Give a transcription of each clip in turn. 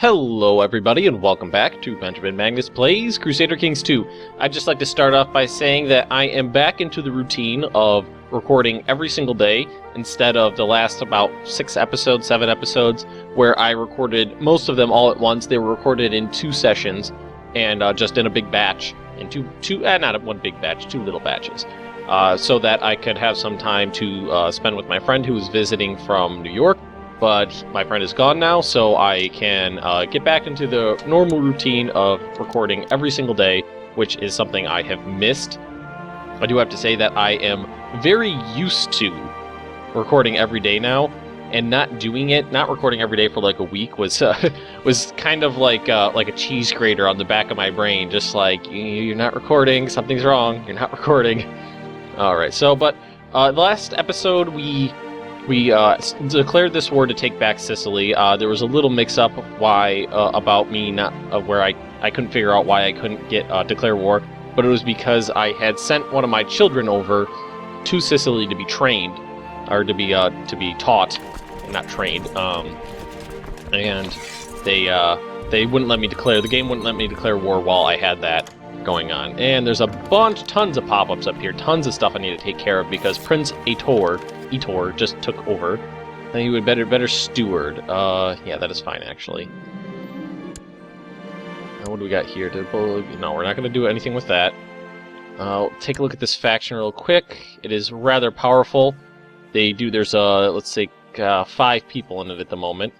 Hello everybody and welcome back to Benjamin Magnus Plays Crusader Kings 2. I'd just like to start off by saying that I am back into the routine of recording every single day instead of the last about 7 episodes, where I recorded most of them all at once. They were recorded in 2 sessions and just in a big batch, in not one big batch, 2 little batches, so that I could have some time to spend with my friend who was visiting from New York. But my friend is gone now, so I can get back into the normal routine of recording every single day, which is something I have missed. I do have to say that I am very used to recording every day now, and not recording every day for like a week was kind of like a cheese grater on the back of my brain, just like, you're not recording, something's wrong, you're not recording. Alright, so, but the last episode we declared this war to take back Sicily. There was a little mix-up about me where I couldn't figure out why I couldn't declare war, but it was because I had sent one of my children over to Sicily to be trained, or to be taught, not trained. And they wouldn't let me declare. The game wouldn't let me declare war while I had that going on. And there's tons of pop-ups up here, tons of stuff I need to take care of because Prince Etor just took over, and he would better steward. Yeah, that is fine, actually. Now, what do we got here? No, we're not going to do anything with that. Take a look at this faction real quick. It is rather powerful. There's, let's say, 5 people in it at the moment.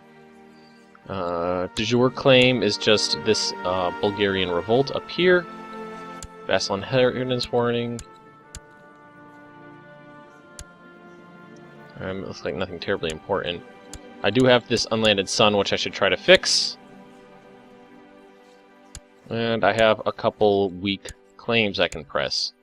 De jure claim is just this Bulgarian revolt up here. Vassal inheritance warning. Looks like nothing terribly important. I do have this unlanded sun, which I should try to fix. And I have a couple weak claims I can press.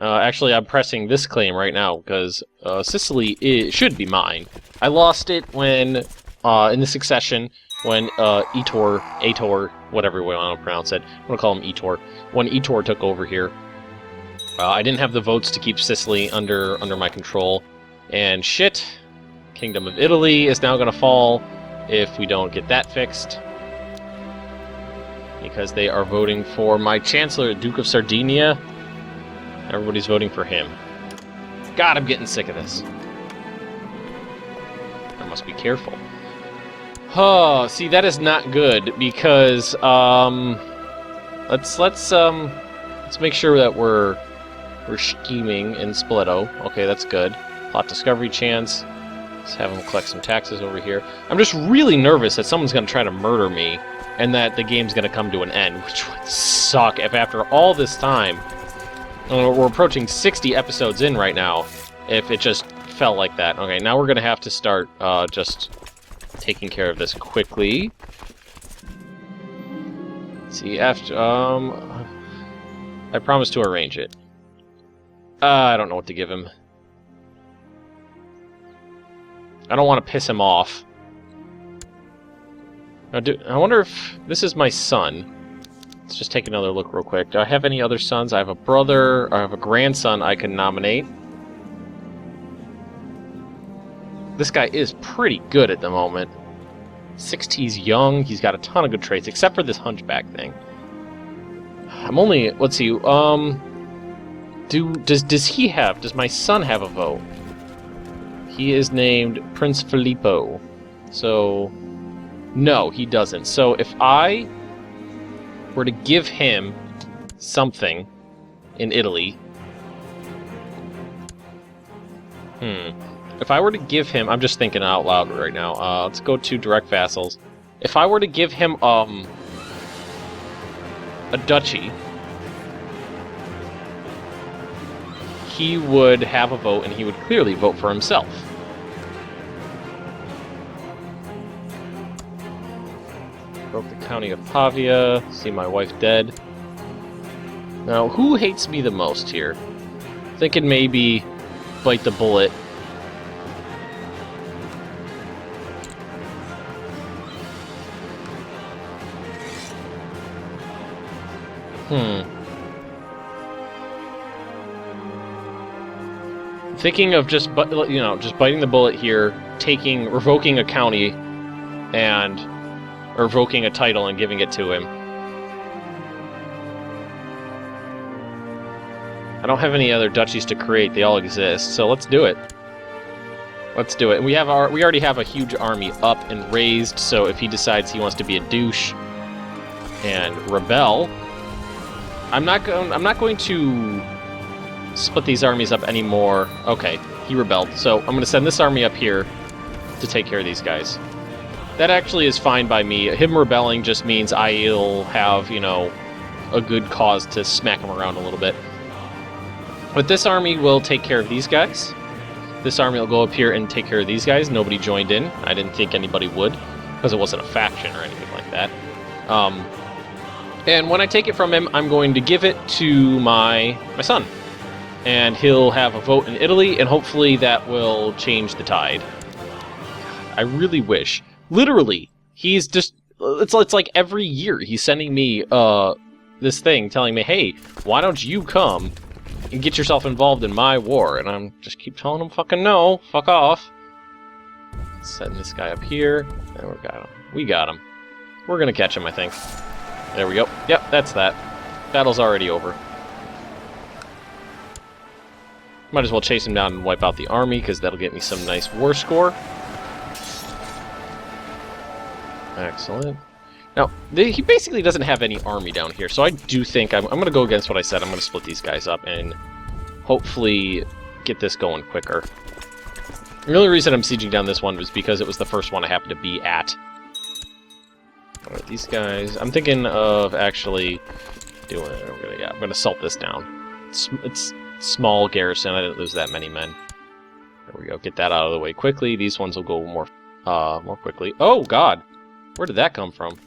Actually, I'm pressing this claim right now, because Sicily should be mine. I lost it when, in the succession, when Etor, whatever we want to pronounce it, I'm going to call him Etor, when Etor took over here. I didn't have the votes to keep Sicily under my control. And shit, Kingdom of Italy is now going to fall if we don't get that fixed. Because they are voting for my Chancellor, Duke of Sardinia. Everybody's voting for him. God, I'm getting sick of this. I must be careful. Oh, see, that is not good, because, let's make sure that we're scheming in Spoleto. Okay, that's good. Plot discovery chance. Let's have them collect some taxes over here. I'm just really nervous that someone's going to try to murder me, and that the game's going to come to an end, which would suck if after all this time, we're approaching 60 episodes in right now, if it just felt like that. Okay, now we're going to have to start just taking care of this quickly. Let's see, after, I promised to arrange it. I don't know what to give him. I don't want to piss him off. Now, I wonder if this is my son. Let's just take another look real quick. Do I have any other sons? I have a brother, I have a grandson I can nominate. This guy is pretty good at the moment. 60's young, he's got a ton of good traits, except for this hunchback thing. I'm only, let's see, does my son have a vote? He is named Prince Filippo. So, no, he doesn't. So if I were to give him something in Italy... If I were to give him... I'm just thinking out loud right now. Let's go to direct vassals. If I were to give him, a duchy, he would have a vote, and he would clearly vote for himself. Broke the county of Pavia. See my wife dead. Now, who hates me the most here? Thinking maybe bite the bullet. Thinking of just biting the bullet here, revoking a county, and or revoking a title and giving it to him. I don't have any other duchies to create. They all exist, so let's do it. Let's do it. And we already have a huge army up and raised, so if he decides he wants to be a douche and rebel, I'm not going to split these armies up anymore. Okay, he rebelled, so I'm going to send this army up here to take care of these guys. That actually is fine by me. Him rebelling just means I'll have, you know, a good cause to smack him around a little bit. But this army will take care of these guys. This army will go up here and take care of these guys. Nobody joined in. I didn't think anybody would, because it wasn't a faction or anything like that. And when I take it from him, I'm going to give it to my son. And he'll have a vote in Italy, and hopefully that will change the tide. I really wish. Literally, he's just... It's like every year he's sending me this thing telling me, hey, why don't you come and get yourself involved in my war? And I'm just keep telling him fucking no, fuck off. Setting this guy up here, and we got him. We got him. We're gonna catch him, I think. There we go. Yep, that's that. Battle's already over. Might as well chase him down and wipe out the army, because that'll get me some nice war score. Excellent. Now, he basically doesn't have any army down here, so I do think I'm going to go against what I said. I'm going to split these guys up and hopefully get this going quicker. The only reason I'm sieging down this one was because it was the first one I happened to be at. Alright, these guys... I'm thinking of actually doing... I'm going to salt this down. It's small garrison. I didn't lose that many men. There we go. Get that out of the way quickly. These ones will go more quickly. Oh, God! Where did that come from?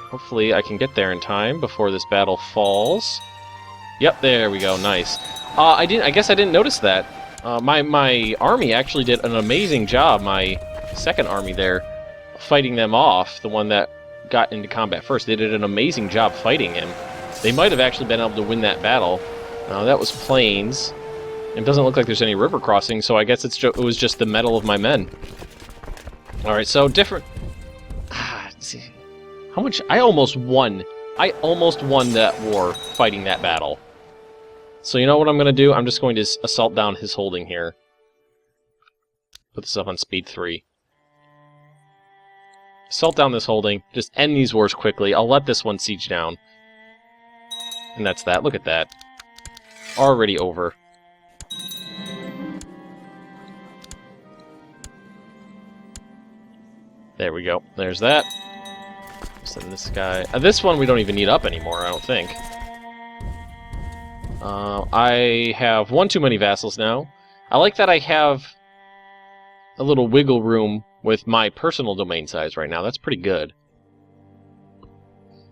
Hopefully I can get there in time before this battle falls. Yep, there we go. Nice. I guess I didn't notice that. My army actually did an amazing job. My second army there, fighting them off. The one that got into combat first. They did an amazing job fighting him. They might have actually been able to win that battle. That was plains. It doesn't look like there's any river crossing, so I guess it was just the mettle of my men. Alright, so different... see, how much... I almost won. I almost won that war fighting that battle. So you know what I'm going to do? I'm just going to assault down his holding here. Put this up on speed 3. Assault down this holding. Just end these wars quickly. I'll let this one siege down. And that's that. Look at that. Already over. There we go. There's that. Send this guy... this one we don't even need up anymore, I don't think. I have one too many vassals now. I like that I have a little wiggle room with my personal domain size right now. That's pretty good.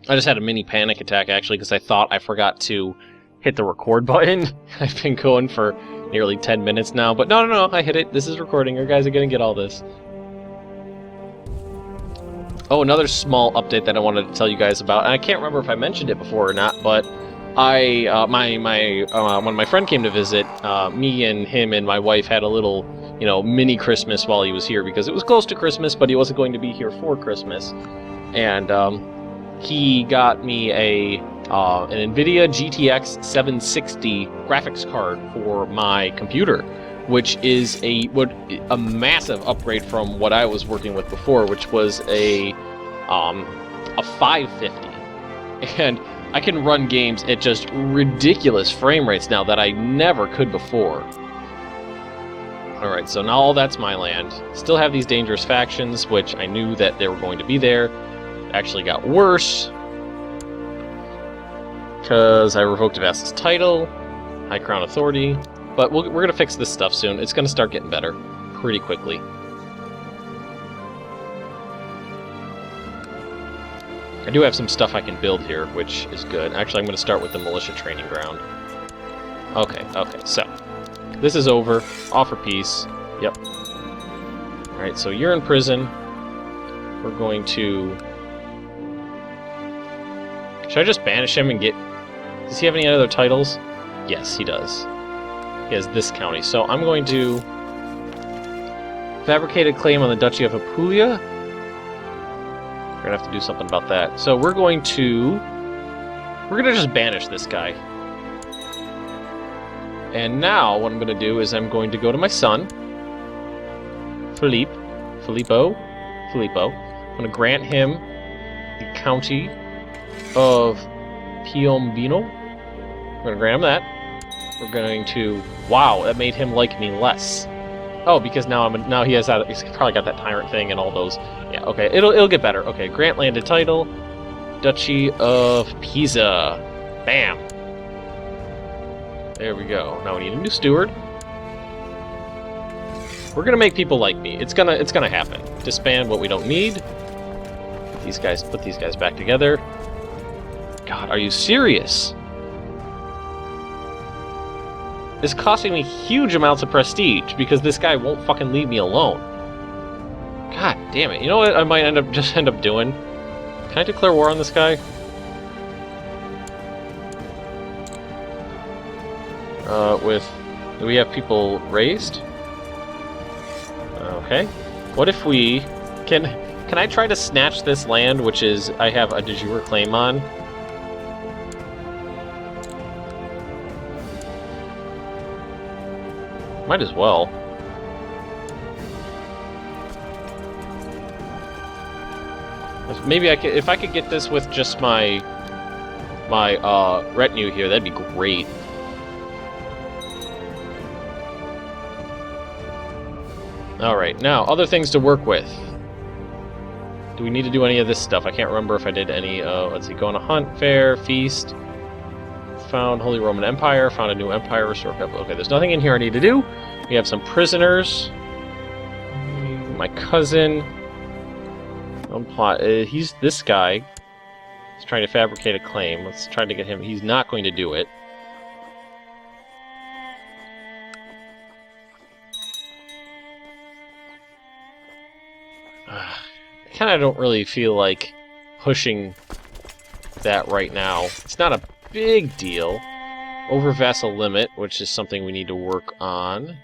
I just had a mini panic attack, actually, because I thought I forgot to hit the record button. I've been going for nearly 10 minutes now, but no, I hit it. This is recording. You guys are going to get all this. Oh, another small update that I wanted to tell you guys about, and I can't remember if I mentioned it before or not, but when my friend came to visit, me and him and my wife had a little, mini Christmas while he was here, because it was close to Christmas, but he wasn't going to be here for Christmas. And he got me an NVIDIA GTX 760 graphics card for my computer, which is a massive upgrade from what I was working with before, which was a 550. And I can run games at just ridiculous frame rates now that I never could before. Alright, so now all that's my land. Still have these dangerous factions, which I knew that they were going to be there. Actually got worse, because I revoked a vassal's title, High Crown Authority. But we're going to fix this stuff soon. It's going to start getting better pretty quickly. I do have some stuff I can build here, which is good. Actually, I'm going to start with the militia training ground. Okay, so this is over. Offer peace. Yep. Alright, so you're in prison. We're going to... Should I just banish him and get... Does he have any other titles? Yes, he does. He has this county, so I'm going to Fabricated claim on the Duchy of Apulia. We're gonna have to do something about that. So we're gonna just banish this guy. And now what I'm gonna do is I'm going to go to my son, Filippo. I'm gonna grant him the county of Piombino. We're gonna grant him that. We're going to... Wow, that made him like me less. Oh, because now he's probably got that tyrant thing and all those. Yeah, okay, it'll get better. Okay, grant landed title, Duchy of Pisa. Bam. There we go. Now we need a new steward. We're gonna make people like me. It's gonna happen. Disband what we don't need. Put these guys back together. God, are you serious? It's costing me huge amounts of prestige because this guy won't fucking leave me alone. God damn it. You know what I might end up doing? Can I declare war on this guy? Do we have people raised? Okay. What if we... Can I try to snatch this land, which is I have a de jure claim on? Might as well. Maybe I could, if I could get this with just my retinue here, that'd be great. Alright, now, other things to work with. Do we need to do any of this stuff? I can't remember if I did any, let's see, go on a hunt, fair, feast, found Holy Roman Empire, found a new empire, restore capital. Okay, there's nothing in here I need to do. We have some prisoners. My cousin. He's this guy. He's trying to fabricate a claim. Let's try to get him. He's not going to do it. I kind of don't really feel like pushing that right now. It's not a big deal. Over vassal limit, which is something we need to work on.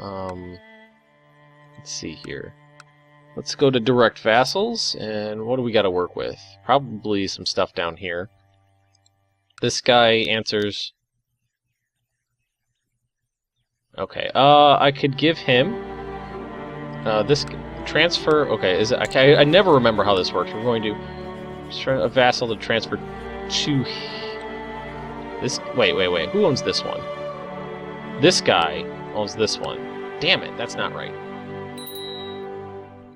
Let's see here. Let's go to direct vassals, and what do we got to work with? Probably some stuff down here. This guy answers... Okay, I could give him... this transfer... Okay, is it... I never remember how this works. We're going to... a vassal to transfer to... This... Wait. Who owns this one? This guy owns this one. Damn it, that's not right.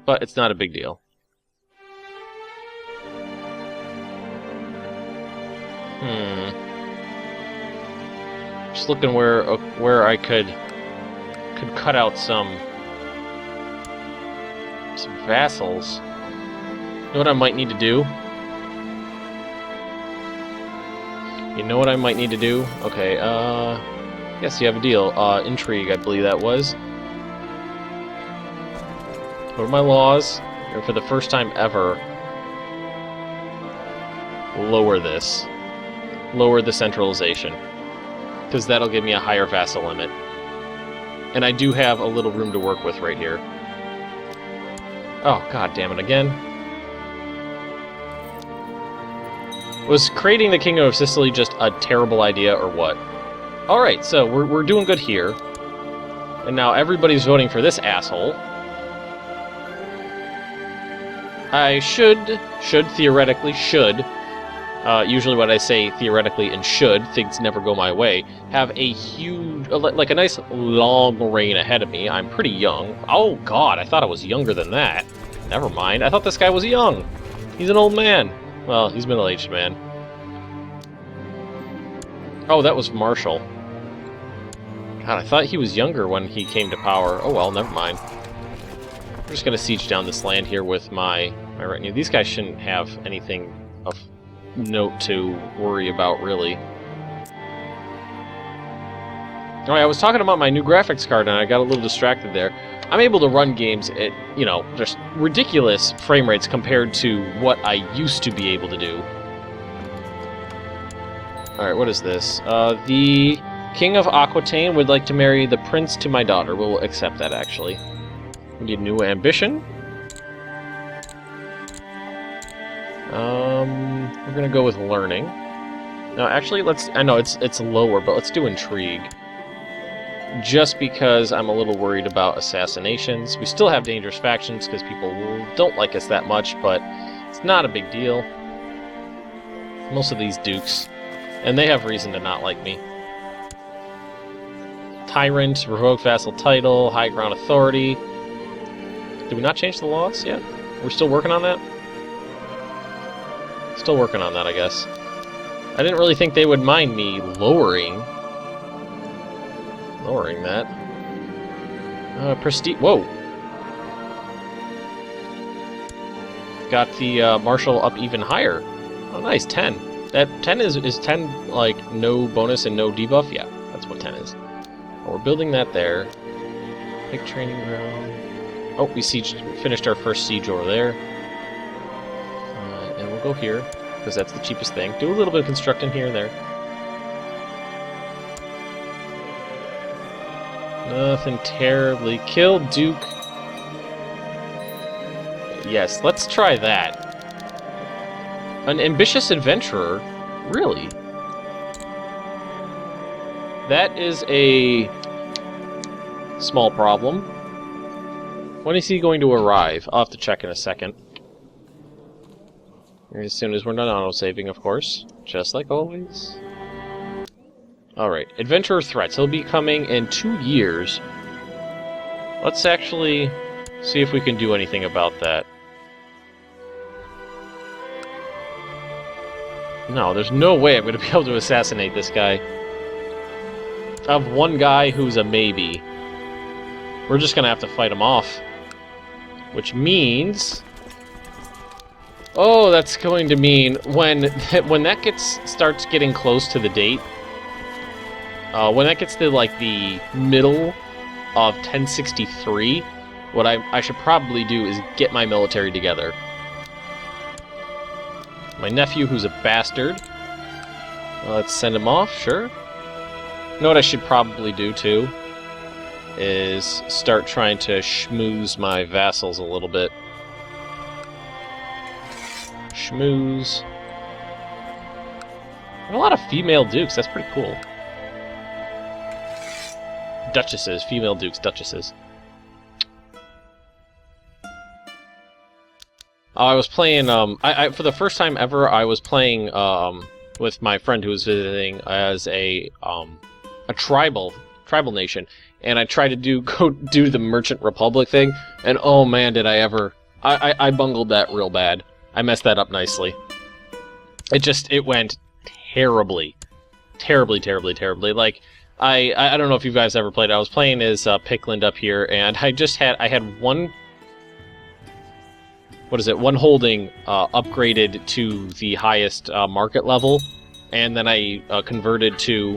But it's not a big deal. Just looking where I could cut out some vassals. You know what I might need to do? Okay, yes, you have a deal. Intrigue, I believe that was. What are my laws? And for the first time ever, lower this. Lower the centralization. Because that'll give me a higher vassal limit. And I do have a little room to work with right here. Oh, god damn it, again. Was creating the Kingdom of Sicily just a terrible idea, or what? Alright, so we're doing good here. And now everybody's voting for this asshole. I should, theoretically, usually when I say theoretically and should, things never go my way, have a huge, like a nice long reign ahead of me. I'm pretty young. Oh god, I thought I was younger than that. Never mind, I thought this guy was young. He's an old man. Well, he's middle-aged man. Oh, that was Marshall. God, I thought he was younger when he came to power. Oh well, never mind. I'm just gonna siege down this land here with my retinue. These guys shouldn't have anything of note to worry about, really. Alright, I was talking about my new graphics card and I got a little distracted there. I'm able to run games at, just ridiculous frame rates compared to what I used to be able to do. Alright, what is this? The King of Aquitaine would like to marry the prince to my daughter. We'll accept that, actually. We need new ambition. We're gonna go with learning. No, actually, I know it's lower, but let's do intrigue. Just because I'm a little worried about assassinations. We still have dangerous factions because people don't like us that much, but it's not a big deal. Most of these dukes, and they have reason to not like me. Tyrant, revoke vassal title, high ground authority. Did we not change the laws yet? We're still working on that? Still working on that, I guess. I didn't really think they would mind me lowering that. Prestige. Whoa! Got the marshal up even higher. Oh, nice, 10. That 10 is 10 like no bonus and no debuff. Yeah, that's what 10 is. Oh, we're building that there. Big training ground. Oh, we finished our first siege over there. And we'll go here because that's the cheapest thing. Do a little bit of constructing here and there. Nothing terribly. Kill Duke. Yes, let's try that. An ambitious adventurer? Really? That is a small problem. When is he going to arrive? I'll have to check in a second. As soon as we're done auto-saving, of course. Just like always. Alright, adventurer threats. He'll be coming in 2 years. Let's actually see if we can do anything about that. No, there's no way I'm going to be able to assassinate this guy. I have one guy who's a maybe. We're just going to have to fight him off. Which means... Oh, that's going to mean when that starts getting close to the date, when that gets to like the middle of 1063, what I should probably do is get my military together. My nephew, who's a bastard. Let's send him off, sure. You know what I should probably do too is start trying to schmooze my vassals a little bit. Schmooze. I have a lot of female dukes, that's pretty cool. Duchesses, female dukes, duchesses. I was playing, for the first time ever, I was playing, with my friend who was visiting as a tribal nation, and I tried to go do the Merchant Republic thing, and oh man, did I ever... I bungled that real bad. I messed that up nicely. It went terribly. Terribly, terribly, terribly. Like, I don't know if you guys ever played. I was playing as Pickland up here, and I had one... What is it? One holding upgraded to the highest market level, and then I converted to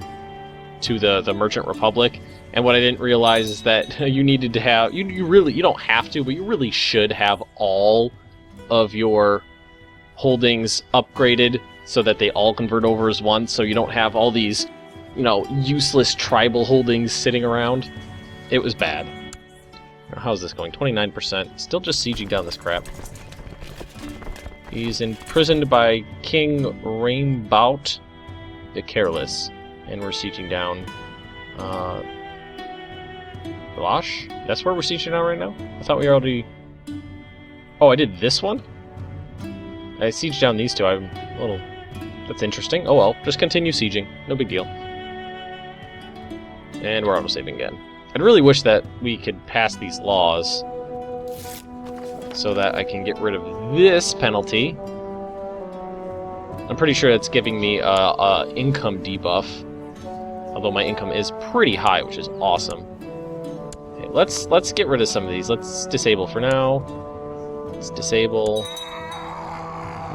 the Merchant Republic. And what I didn't realize is that you needed to have... You don't have to, but you really should have all of your holdings upgraded so that they all convert over as one, so you don't have all these, useless tribal holdings sitting around. It was bad. How's this going? 29%. Still just sieging down this crap. He's imprisoned by King Rainbout the Careless. And we're sieging down... Valosh? That's where we're sieging down right now? I thought we already... Oh, I did this one? I sieged down these two. I'm a little... That's interesting. Oh well, just continue sieging. No big deal. And we're auto-saving again. I'd really wish that we could pass these laws so that I can get rid of this penalty. I'm pretty sure it's giving me a income debuff, although my income is pretty high, which is awesome. Okay, let's get rid of some of these. Let's disable for now. Let's disable.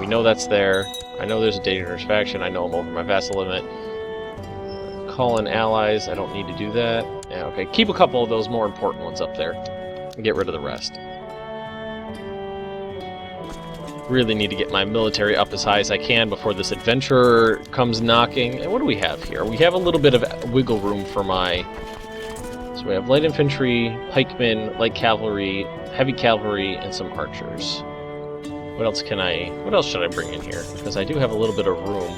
We know that's there. I know there's a dangerous faction. I know I'm over my vassal limit. Call in allies. I don't need to do that. Yeah, okay. Keep a couple of those more important ones up there. And get rid of the rest. Really need to get my military up as high as I can before this adventurer comes knocking. And what do we have here? We have a little bit of wiggle room for my So we have light infantry, pikemen, light cavalry, heavy cavalry, and some archers. What else should I bring in here? Because I do have a little bit of room.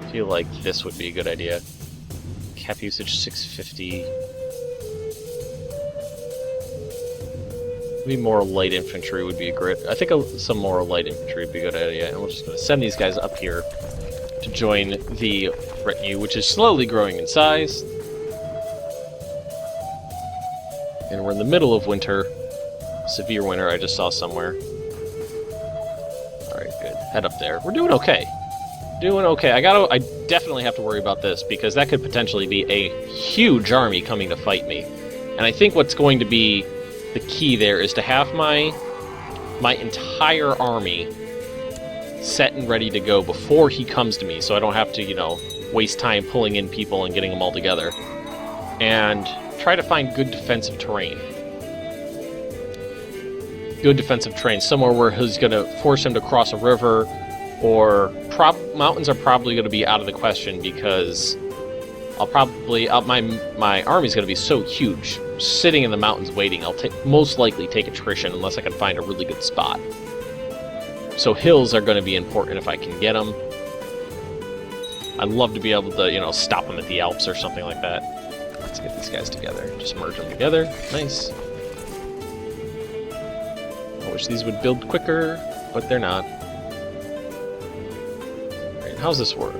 I feel like this would be a good idea. Cap usage 650. Maybe more light infantry would be great. I think some more light infantry would be a good idea. And we're just going to send these guys up here to join the retinue, which is slowly growing in size. And we're in the middle of winter. Severe winter, I just saw somewhere. Alright, good. Head up there. We're doing okay. Doing okay. I definitely have to worry about this, because that could potentially be a huge army coming to fight me. And I think what's going to be the key there is to have my entire army set and ready to go before he comes to me, so I don't have to, you know, waste time pulling in people and getting them all together. And try to find good defensive terrain. Good defensive terrain, somewhere where he's going to force him to cross a river, or mountains are probably going to be out of the question, because I'll probably my army's going to be so huge. Sitting in the mountains waiting, I'll most likely take attrition unless I can find a really good spot. So hills are going to be important if I can get them. I'd love to be able to, you know, stop them at the Alps or something like that. Let's get these guys together. Just merge them together. Nice. I wish these would build quicker, but they're not. Alright, how's this work?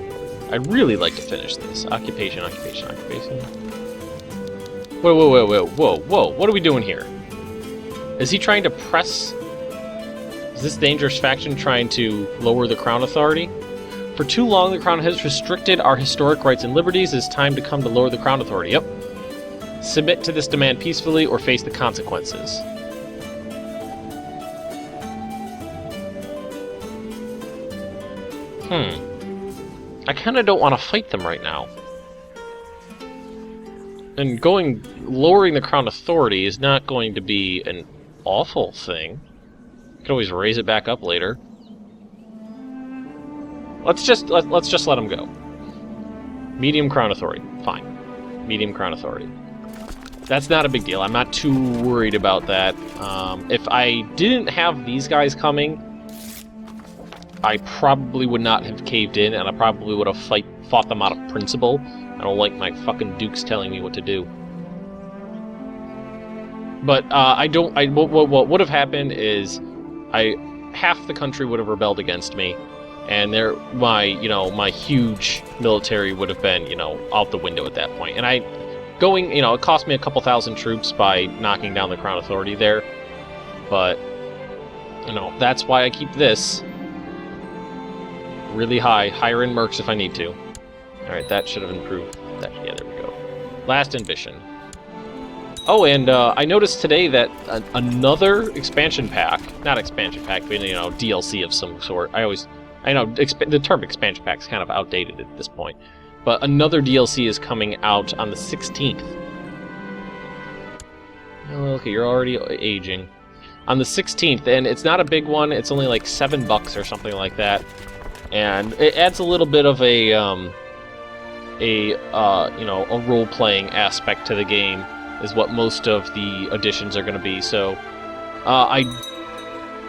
I'd really like to finish this. Occupation, occupation, occupation. Whoa, what are we doing here? Is he trying to press... Is this dangerous faction trying to lower the Crown authority? For too long, the Crown has restricted our historic rights and liberties. It is time to come to lower the Crown authority. Yep. Submit to this demand peacefully or face the consequences. I kind of don't want to fight them right now. And lowering the Crown authority is not going to be an awful thing. You can always raise it back up later. Let's just let them go. Medium Crown authority, fine. Medium Crown authority. That's not a big deal. I'm not too worried about that. If I didn't have these guys coming, I probably would not have caved in, and I probably would have fought them out of principle. I don't like my fucking dukes telling me what to do. But what would have happened is half the country would have rebelled against me, and my huge military would have been, out the window at that point. And it cost me a couple thousand troops by knocking down the Crown authority there. But that's why I keep this really high, higher in mercs if I need to. Alright, that should have improved. Yeah, there we go. Last ambition. Oh, and I noticed today that another expansion pack, not expansion pack, but DLC of some sort. I know the term expansion pack is kind of outdated at this point, but another DLC is coming out on the 16th. Oh, okay, you're already aging. On the 16th, and it's not a big one. It's only like $7 or something like that, and it adds a little bit of a role-playing aspect to the game, is what most of the additions are going to be. So I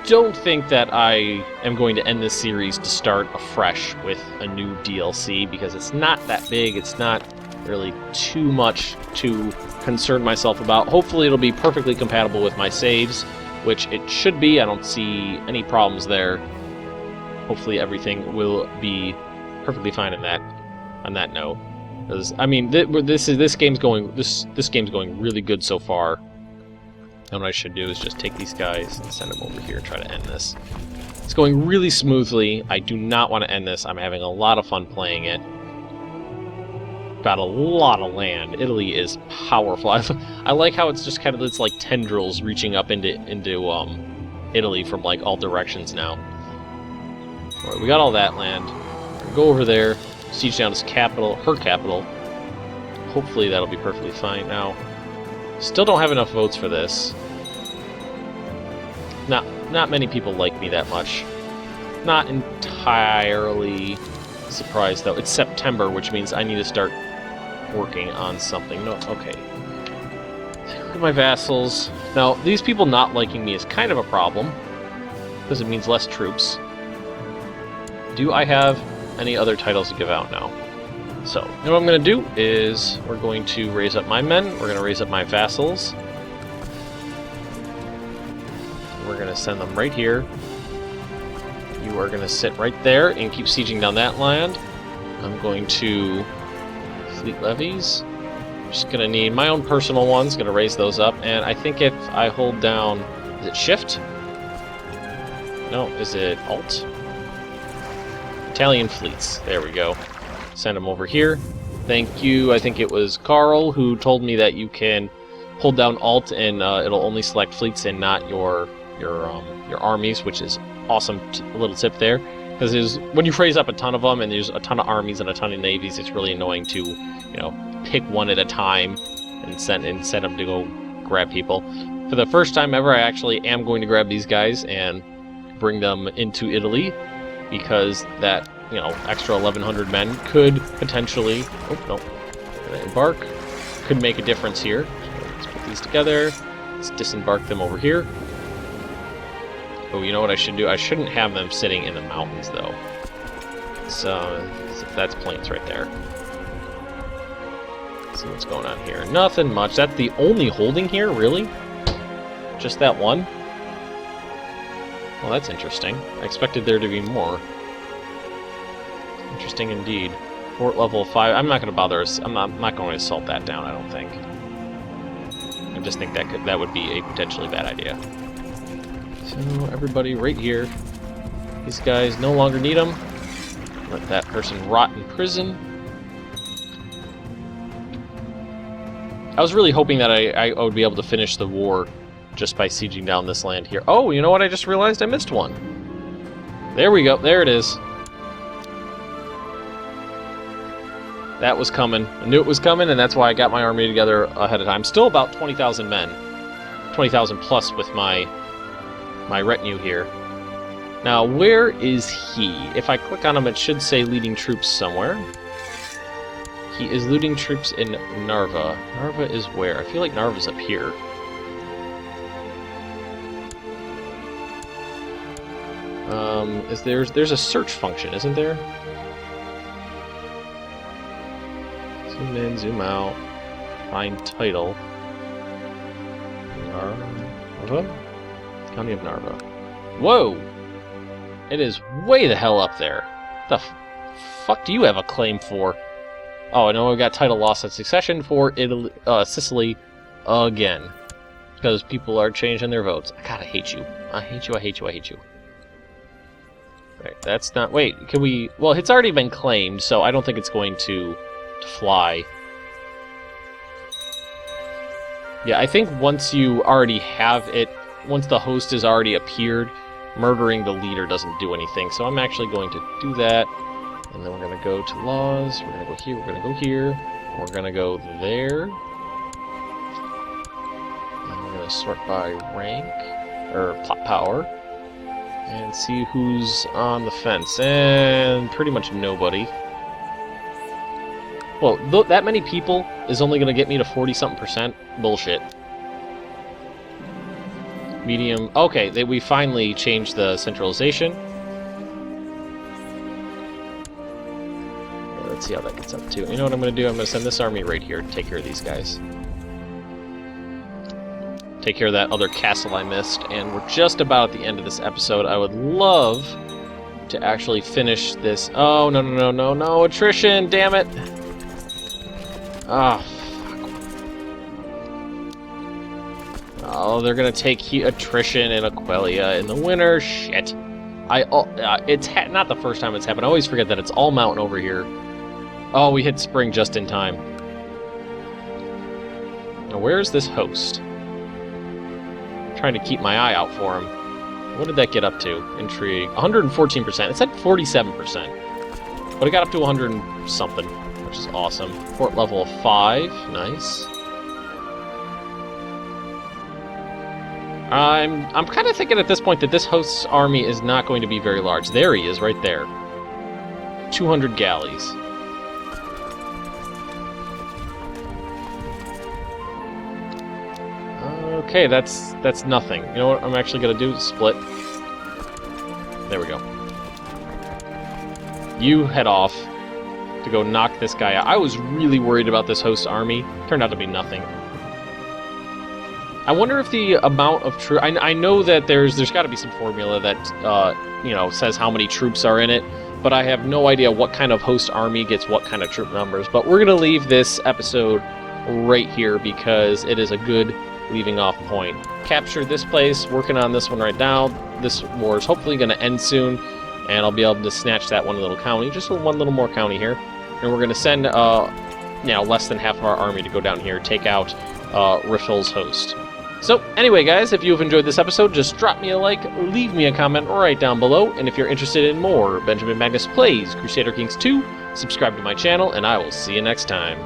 don't think that I am going to end this series to start afresh with a new DLC, because it's not that big. It's not really too much to concern myself about. Hopefully it'll be perfectly compatible with my saves, which it should be. I don't see any problems there. Hopefully everything will be perfectly fine on that note. Because this game's going really good so far. And what I should do is just take these guys and send them over here and try to end this. It's going really smoothly. I do not want to end this. I'm having a lot of fun playing it. Got a lot of land. Italy is powerful. I like how it's just it's like tendrils reaching up into Italy from like all directions now. Alright, we got all that land. Go over there, siege down his capital, her capital. Hopefully that'll be perfectly fine. Now, still don't have enough votes for this. Not many people like me that much. Not entirely surprised, though. It's September, which means I need to start working on something. No, okay. Look at my vassals. Now, these people not liking me is kind of a problem, because it means less troops. Do I have any other titles to give out now? So, you know what I'm going to do is we're going to raise up my men, we're going to raise up my vassals. We're going to send them right here. You are going to sit right there and keep sieging down that land. I'm going to fleet levies. I'm just going to need my own personal ones, going to raise those up, and I think if I hold down, is it Shift? No, is it Alt? Italian fleets, there we go. Send them over here. Thank you, I think it was Carl who told me that you can hold down Alt and it'll only select fleets and not your armies, which is awesome little tip there. Because when you raise up a ton of them and there's a ton of armies and a ton of navies, it's really annoying to, you know, pick one at a time and send them to go grab people. For the first time ever, I actually am going to grab these guys and bring them into Italy, because that, you know, extra 1,100 men could potentially, oh no, gonna embark, could make a difference here. So let's put these together. Let's disembark them over here. Oh, you know what I should do? I shouldn't have them sitting in the mountains, though. So that's plains right there. Let's see what's going on here. Nothing much. That's the only holding here, really? Just that one? Well, that's interesting. I expected there to be more. Interesting indeed. Fort level 5. I'm not going to bother. I'm not going to assault that down, I don't think. I just think that would be a potentially bad idea. So everybody right here. These guys no longer need them. Let that person rot in prison. I was really hoping that I would be able to finish the war just by sieging down this land here. Oh, you know what? I just realized I missed one. There we go. There it is. That was coming. I knew it was coming, and that's why I got my army together ahead of time. Still about 20,000 men. 20,000 plus with my retinue here. Now, where is he? If I click on him, it should say leading troops somewhere. He is leading troops in Narva. Narva is where? I feel like Narva's up here. There's a search function, isn't there? Zoom in, zoom out, find title. Narva? County of Narva. Whoa! It is way the hell up there. The fuck do you have a claim for? Oh, I know we got title loss and succession for Italy, Sicily again. Because people are changing their votes. God, I hate you. I hate you, I hate you, I hate you. Right, that's not... Wait, can we... Well, it's already been claimed, so I don't think it's going to fly. Yeah, I think once you already have it, once the host has already appeared, murdering the leader doesn't do anything. So I'm actually going to do that. And then we're going to go to laws. We're going to go here. We're going to go here. We're going to go there. And we're going to sort by rank, or plot power. And see who's on the fence. And pretty much nobody. Well, that many people is only going to get me to 40-something%. Bullshit. Medium. Okay, we finally changed the centralization. Let's see how that gets up to. You know what I'm going to do? I'm going to send this army right here to take care of these guys. Take care of that other castle I missed, and we're just about at the end of this episode. I would love to actually finish this. Oh, no, no, no, no, no. Attrition, damn it. Ah, oh, they're gonna take attrition and Aquila in the winter. Shit. It's not the first time it's happened. I always forget that it's all mountain over here. Oh, we hit spring just in time. Now, where's this host? I'm trying to keep my eye out for him. What did that get up to? Intrigue. 114%. It said 47%. But it got up to 100 and something, which is awesome. Fort level 5. Nice. I'm kind of thinking at this point that this host's army is not going to be very large. There he is, right there. 200 galleys. Okay, that's nothing. You know what I'm actually going to do? Split. There we go. You head off to go knock this guy out. I was really worried about this host's army. Turned out to be nothing. I wonder if the amount of troops... I know that there's got to be some formula that, you know, says how many troops are in it, but I have no idea what kind of host army gets what kind of troop numbers. But we're going to leave this episode right here because it is a good leaving off point. Capture this place, working on this one right now. This war is hopefully going to end soon, and I'll be able to snatch that one little county, just one little more county here. And we're going to send, less than half of our army to go down here, take out Riffel's host. So, anyway, guys, if you've enjoyed this episode, just drop me a like, leave me a comment right down below, and if you're interested in more Benjamin Magnus Plays Crusader Kings 2, subscribe to my channel, and I will see you next time.